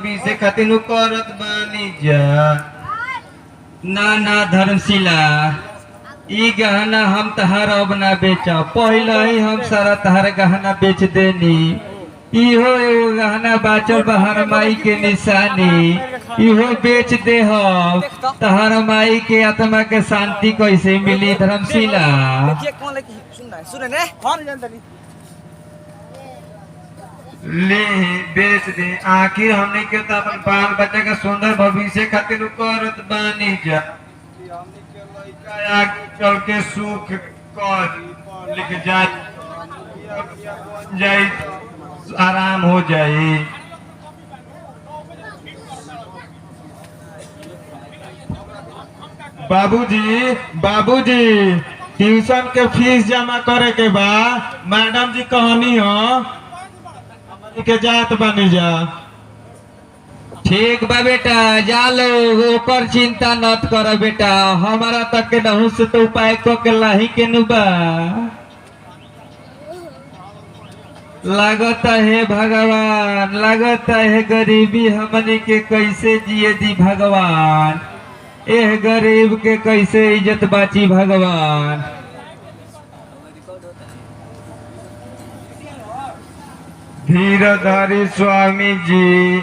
भविष्य खातिर करत बानी जा। ना ना धर्मशिला ई गहना हम तहार अब ना बेचा, पहले ही हम सारा तहार गहना बेच देनी। इहो एगो गहना बाचल बहार माई के निशानी, इहो बेच दे हम तहार माई के आत्मा के शांति कैसे मिली धर्मशिला। ले बेच दे, आखिर हमने के तो अपन बाल बच्चा के सुंदर भविष्य खातिर करत बानी जा। आगे चल के सुख कर लिख जाए, आराम हो जाए। बाबूजी बाबूजी ट्यूशन के फीस जमा करे के बा, मैडम जी कहनी हो के जात बनी जा। ठीक बा बेटा, जा लो, ओकर चिंता मत कर बेटा, हमारा तक के नहु से तो उपाय को के लाही के नुबा। लागत है भगवान, लागत है गरीबी हमनी के कैसे जिए दी भगवान, एह गरीब के कैसे इज्जत बाची भगवान। धीरे धरी स्वामी जी,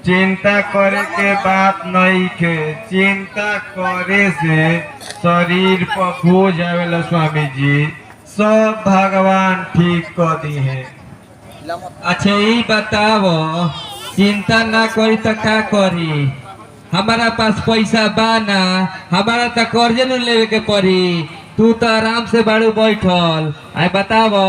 चिंता करे के बात नहीं के, चिंता करे से शरीर पर बोझ आवेला स्वामी जी, सब भगवान ठीक कर दी है। अच्छा ये बताओ, चिंता ना करी तो का करी, हमारा पास पैसा बाना, हमारा तो कर्जे न लेवे के पड़ी, तू तो आराम से बाड़ू बैठल, आई बताओ।